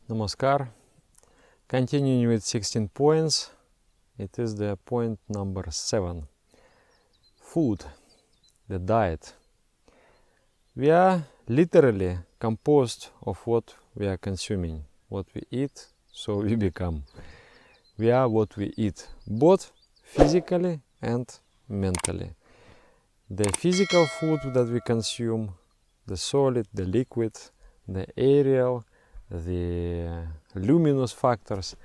Namaskar. Continuing with 16 points, it is the point number 7. Food, the diet. We are literally composed of what we are consuming. What we eat, so we become. We are what we eat, both physically and mentally. The physical food that we consume, the solid, the liquid, the aerial, the luminous factors,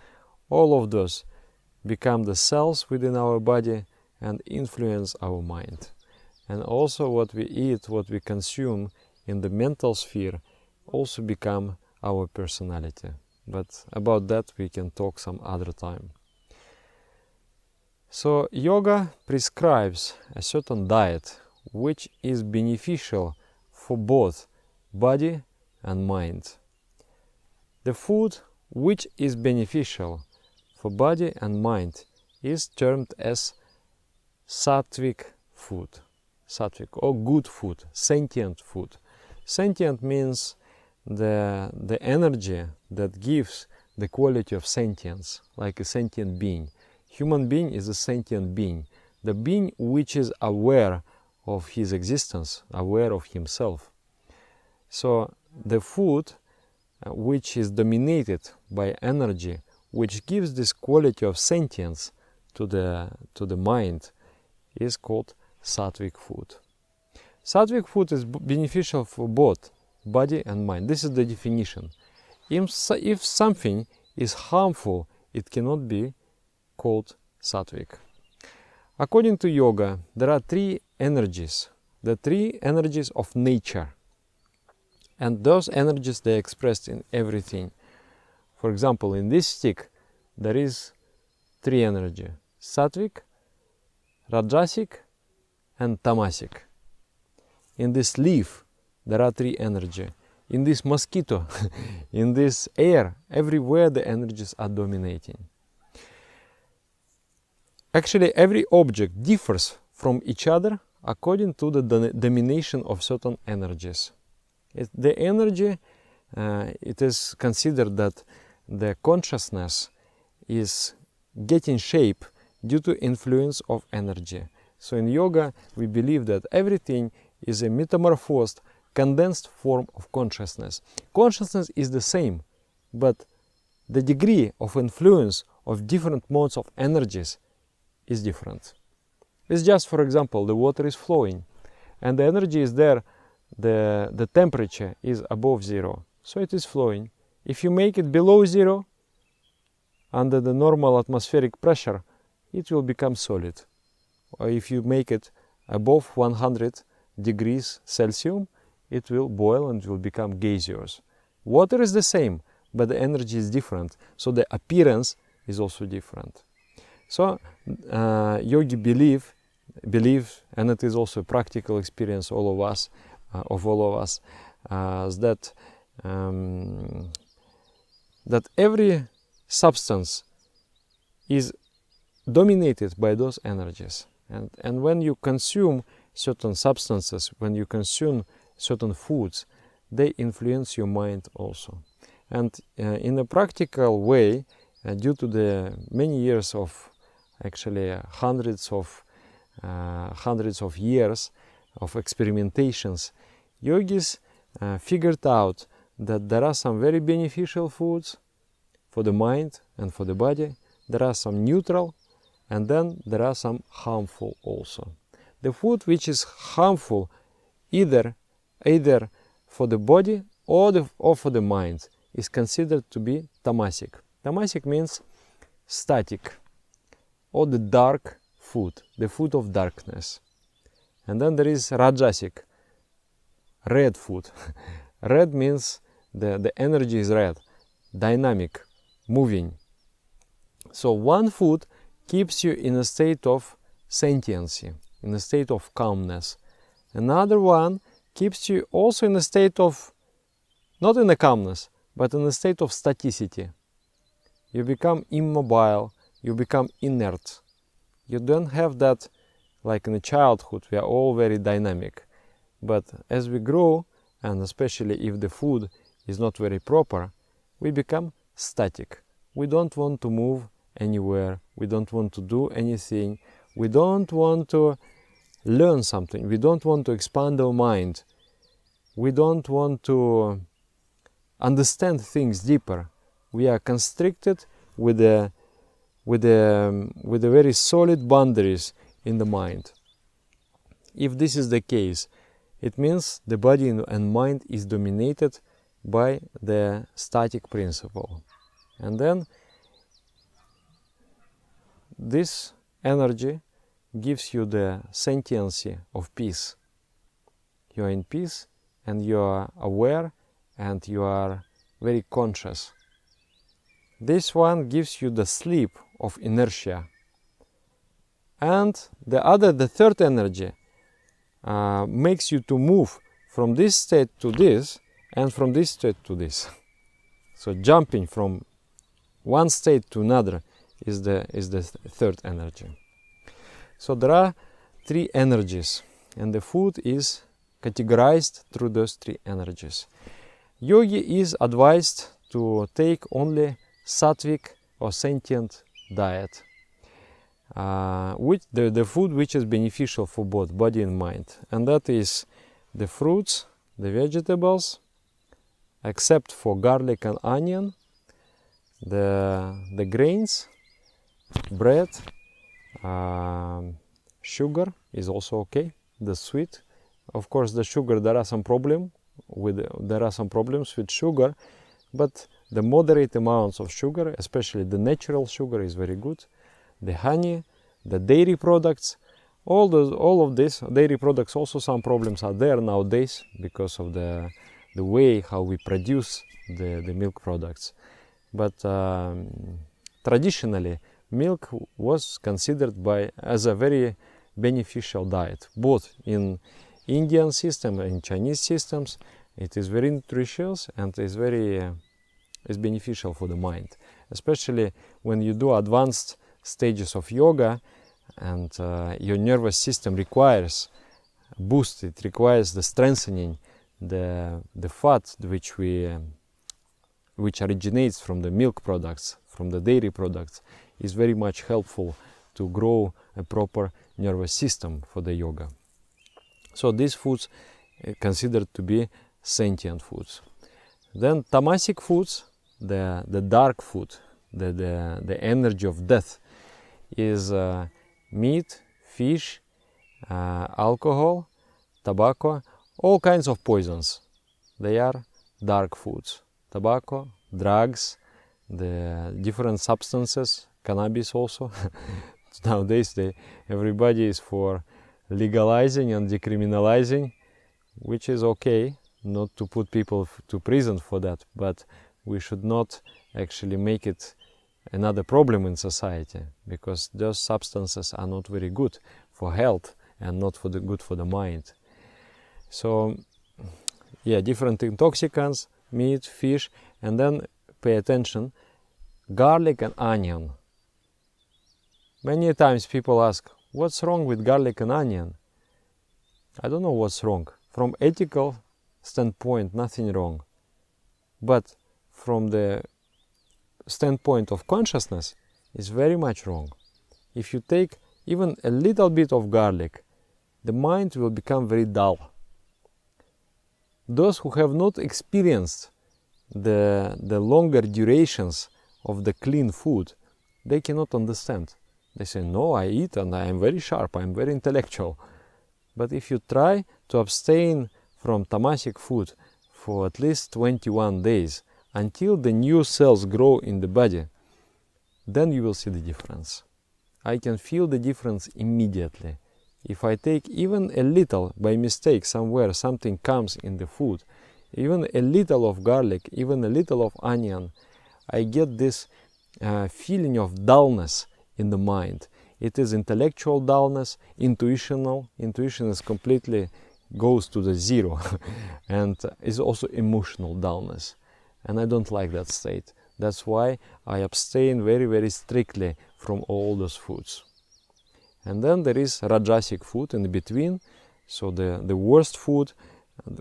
all of those become the cells within our body and influence our mind. And also what we eat, what we consume in the mental sphere also become our personality. But about that we can talk some other time. So yoga prescribes a certain diet which is beneficial for both body and mind. The food which is beneficial for body and mind is termed as sattvic food. Sattvic, or good food, sentient food. Sentient means the energy that gives the quality of sentience, like a sentient being. Human being is a sentient being, the being which is aware of his existence, aware of himself. So the food which is dominated by energy, which gives this quality of sentience to the mind, is called sattvic food. Sattvic food is beneficial for both body and mind. This is the definition. If something is harmful, it cannot be called sattvic. According to yoga, there are three energies, the three energies of nature. And those energies, they are expressed in everything. For example, in this stick, there is three energies: sattvic, rajasic, and tamasic. In this leaf, there are three energies. In this mosquito, in this air, everywhere the energies are dominating. Actually, every object differs from each other according to the domination of certain energies. The energy, it is considered that the consciousness is getting shape due to influence of energy. So in yoga, we believe that everything is a metamorphosed, condensed form of consciousness. Consciousness is the same, but the degree of influence of different modes of energies is different. It's just, for example, the water is flowing and the energy is there. The temperature is above zero, so it is flowing. If you make it below zero, under the normal atmospheric pressure, it will become solid. Or if you make it above 100 degrees Celsius, it will boil and will become gaseous. Water is the same, but the energy is different, so the appearance is also different. So yogi believe, and it is also a practical experience of all of us, that every substance is dominated by those energies. And when you consume certain substances, when you consume certain foods, they influence your mind also. And in a practical way, due to the many years of, actually hundreds of years of experimentations, yogis figured out that there are some very beneficial foods for the mind and for the body. There are some neutral, and then there are some harmful also. The food which is harmful either for the body or for the mind is considered to be tamasic. Tamasic means static, or the dark food, the food of darkness. And then there is rajasic, red food. Red means the energy is red, dynamic, moving. So one food keeps you in a state of sentiency, in a state of calmness. Another one keeps you also in a state of, not in a calmness, but in a state of staticity. You become immobile, you become inert. You don't have that, like in the childhood, we are all very dynamic. But as we grow, and especially if the food is not very proper, we become static. We don't want to move anywhere. We don't want to do anything. We don't want to learn something. We don't want to expand our mind. We don't want to understand things deeper. We are constricted with the very solid boundaries in the mind. If this is the case, it means the body and mind is dominated by the static principle. And then this energy gives you the sentiency of peace. You are in peace and you are aware and you are very conscious. This one gives you the sleep of inertia. And the third energy makes you to move from this state to this and from this state to this. So jumping from one state to another is the third energy. So there are three energies, and the food is categorized through those three energies. Yogi is advised to take only sattvic or sentient diet, the food which is beneficial for both body and mind, and that is the fruits, the vegetables, except for garlic and onion, the grains, bread, sugar is also okay, the sweet. Of course, the sugar, there are some problems with sugar, but the moderate amounts of sugar, especially the natural sugar, is very good. The honey, the dairy products, all of this dairy products, also some problems are there nowadays because of the way how we produce the milk products. But traditionally, milk was considered as a very beneficial diet, both in Indian system and in Chinese systems. It is very nutritious and is beneficial for the mind, especially when you do advanced stages of yoga and your nervous system requires boost. It requires the strengthening, the fat which originates from the milk products, from the dairy products, is very much helpful to grow a proper nervous system for the yoga. So these foods are considered to be sentient foods. Then tamasic foods, the dark food, the energy of death, is meat, fish, alcohol, tobacco, all kinds of poisons. They are dark foods. Tobacco, drugs, the different substances, cannabis also. Nowadays everybody is for legalizing and decriminalizing, which is okay, not to put people to prison for that, but we should not actually make it another problem in society, because those substances are not very good for health and not good for the mind. So yeah, different intoxicants, meat, fish, and then pay attention, garlic and onion. Many times people ask, what's wrong with garlic and onion? I don't know what's wrong. From ethical standpoint, nothing wrong. But from the standpoint of consciousness, it's very much wrong. If you take even a little bit of garlic, the mind will become very dull. Those who have not experienced the longer durations of the clean food, they cannot understand. They say, no, I eat and I am very sharp, I am very intellectual. But if you try to abstain from tamasic food for at least 21 days until the new cells grow in the body, then you will see the difference. I can feel the difference immediately. If I take even a little, by mistake, somewhere something comes in the food, even a little of garlic, even a little of onion, I get this feeling of dullness in the mind. It is intellectual dullness, intuitional. Intuition is completely goes to the zero and is also emotional dullness. And I don't like that state. That's why I abstain very, very strictly from all those foods. And then there is rajasic food in between. So the worst food,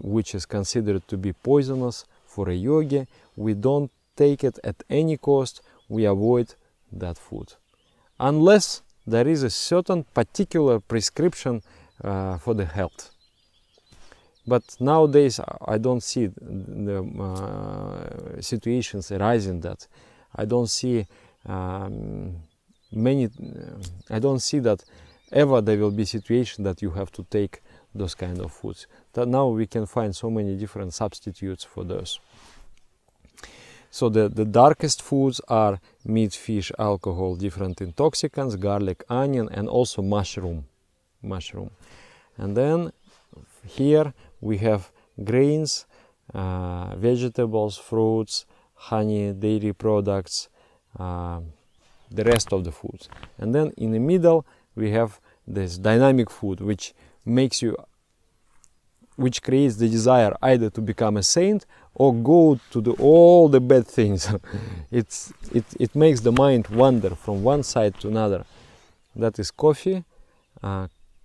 which is considered to be poisonous for a yogi, we don't take it at any cost, we avoid that food. Unless there is a certain particular prescription for the health. But nowadays I don't see the situations arising that. I don't see I don't see that ever there will be situation that you have to take those kind of foods. That now we can find so many different substitutes for those. So the darkest foods are meat, fish, alcohol, different intoxicants, garlic, onion, and also mushroom. And then here we have grains, vegetables, fruits, honey, dairy products, the rest of the foods. And then in the middle we have this dynamic food, which creates the desire either to become a saint or go to do all the bad things. It makes the mind wander from one side to another. That is coffee,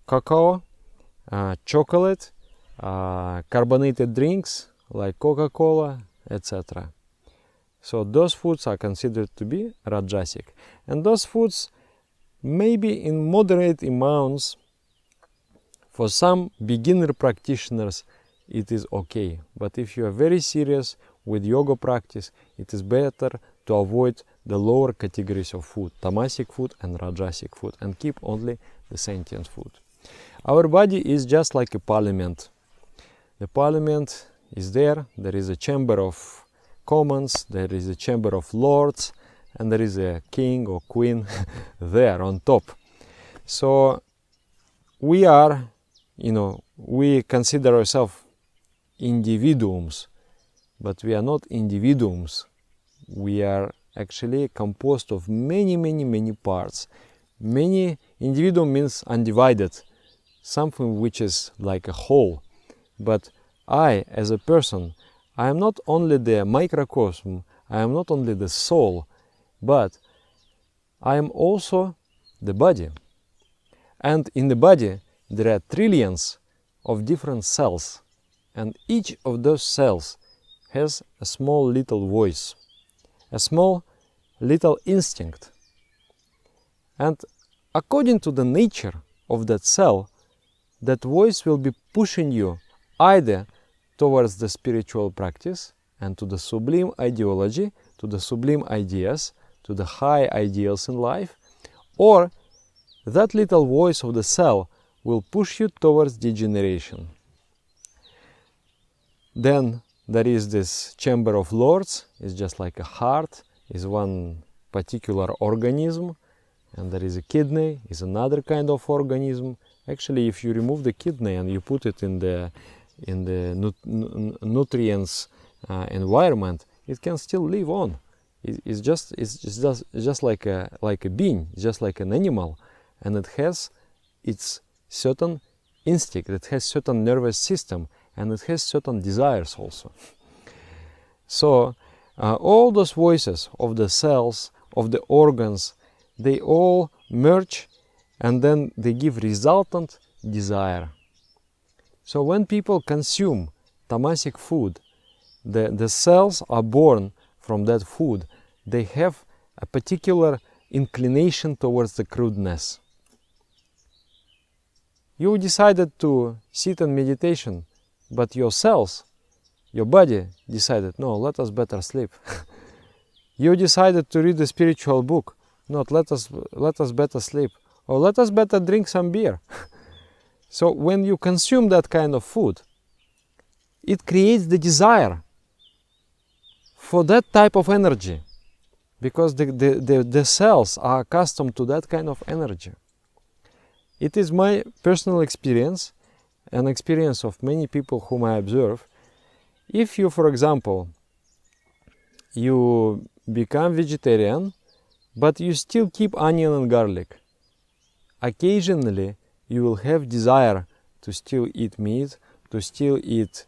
cacao, chocolate, carbonated drinks like Coca-Cola, etc. So those foods are considered to be Rajasic. And those foods maybe in moderate amounts. For some beginner practitioners it is okay, but if you are very serious with yoga practice, it is better to avoid the lower categories of food, tamasic food and rajasic food, and keep only the sentient food. Our body is just like a parliament. The parliament is there is a chamber of commons, there is a chamber of lords, and there is a king or queen there on top. So we are, we consider ourselves individuums, but we are not individuums. We are actually composed of many parts. Many individuum means undivided, something which is like a whole. But I, as a person, I am not only the microcosm, I am not only the soul, but I am also the body. And in the body there are trillions of different cells, and each of those cells has a small little voice, a small little instinct. And according to the nature of that cell, that voice will be pushing you either towards the spiritual practice and to the sublime ideology, to the sublime ideas, to the high ideals in life, or that little voice of the cell will push you towards degeneration. Then there is this chamber of lords, it's just like a heart, is one particular organism, and there is a kidney, is another kind of organism. Actually, if you remove the kidney and you put it in the nutrients environment, it can still live on. It's just like a being, just like an animal, and it has its certain instinct, it has certain nervous system, and it has certain desires also. So all those voices of the cells, of the organs, they all merge, and then they give resultant desire. So when people consume tamasic food, the cells are born from that food. They have a particular inclination towards the crudeness. You decided to sit in meditation, but your cells, your body decided, no, let us better sleep. You decided to read a spiritual book, not let us better sleep, or let us better drink some beer. So when you consume that kind of food, it creates the desire for that type of energy, because the cells are accustomed to that kind of energy. It is my personal experience, an experience of many people whom I observe. If you, for example, you become vegetarian, but you still keep onion and garlic, occasionally you will have desire to still eat meat, to still eat,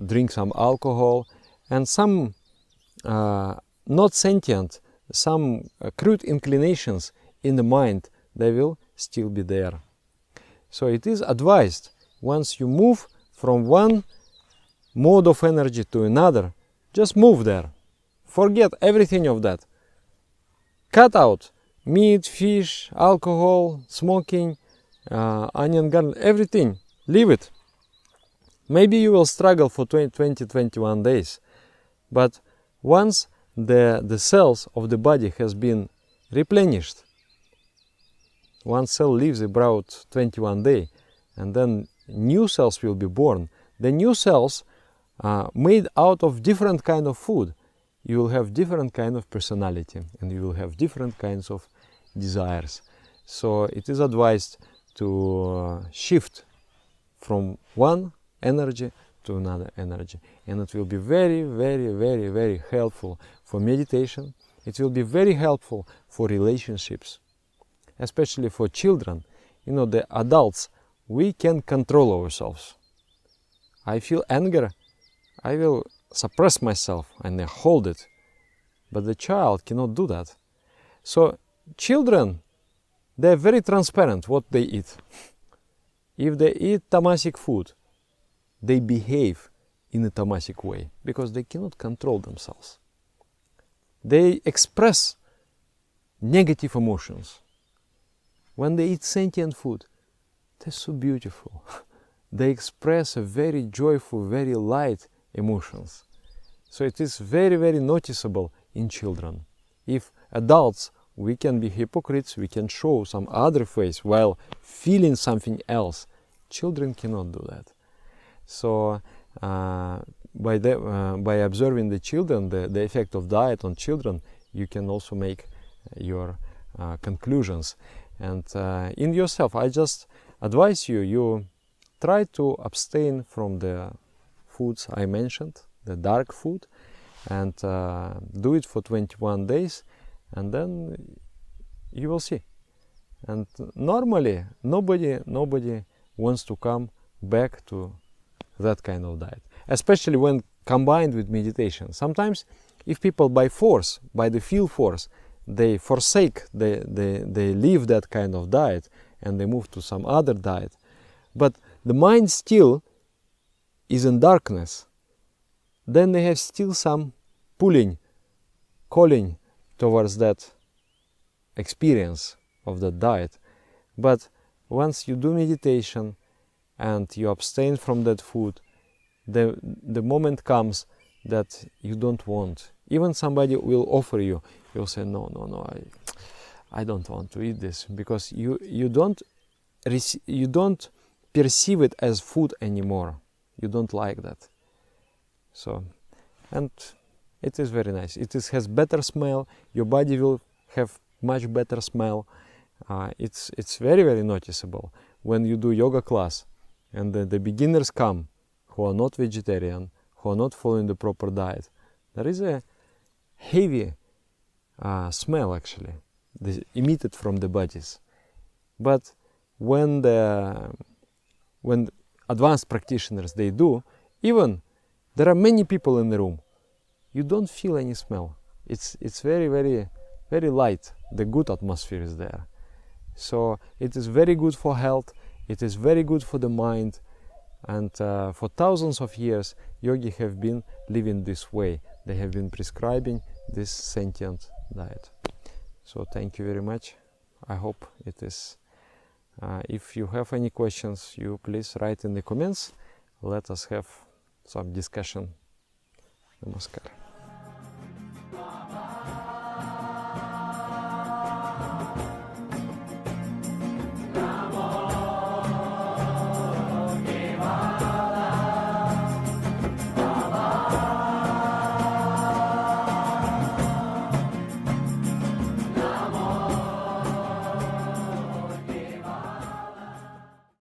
drink some alcohol, and some not sentient, some crude inclinations in the mind, they will still be there. So it is advised, once you move from one mode of energy to another, just move there Forget everything of that. Cut out meat, fish, alcohol, smoking, onion garlic, everything. Leave it. Maybe you will struggle for 21 days, but once the cells of the body has been replenished, one cell lives about 21 days, and then new cells will be born. The new cells made out of different kind of food. You will have different kind of personality, and you will have different kinds of desires. So it is advised to shift from one energy to another energy, and it will be very, very, very, very helpful for meditation. It will be very helpful for relationships, especially for children. You know, the adults, we can control ourselves. I feel anger, I will suppress myself and hold it, but the child cannot do that. So children, they're very transparent what they eat. If they eat tamasic food, they behave in a tamasic way because they cannot control themselves. They express negative emotions. When they eat sentient food, they're so beautiful. They express a very joyful, very light emotions. So it is very, very noticeable in children. If adults, we can be hypocrites, we can show some other face while feeling something else. Children cannot do that. So by observing the children, the effect of diet on children, you can also make your conclusions. And in yourself, I just advise you, you try to abstain from the foods I mentioned, the dark food, and do it for 21 days, and then you will see. And normally, nobody wants to come back to that kind of diet, especially when combined with meditation. Sometimes, if people by force, by the feel force, they forsake, they leave that kind of diet and they move to some other diet, but the mind still is in darkness, then they have still some pulling, calling towards that experience of that diet. But once you do meditation and you abstain from that food, the moment comes that you don't want. Even somebody will offer you, you'll say, no, I don't want to eat this, because you don't perceive it as food anymore. You don't like that. So, and it is very nice. It has better smell. Your body will have much better smell. It's very, very noticeable when you do yoga class and the beginners come who are not vegetarian, who are not following the proper diet. There is a heavy smell actually emitted from the bodies. But when advanced practitioners they do, even there are many people in the room, you don't feel any smell. It's very, very, very light. The good atmosphere is there. So it is very good for health. It is very good for the mind. And for thousands of years, yogi have been living this way. They have been prescribing this sentient diet. So thank you very much. I hope it is. If you have any questions, you please write in the comments. Let us have some discussion. Namaskar.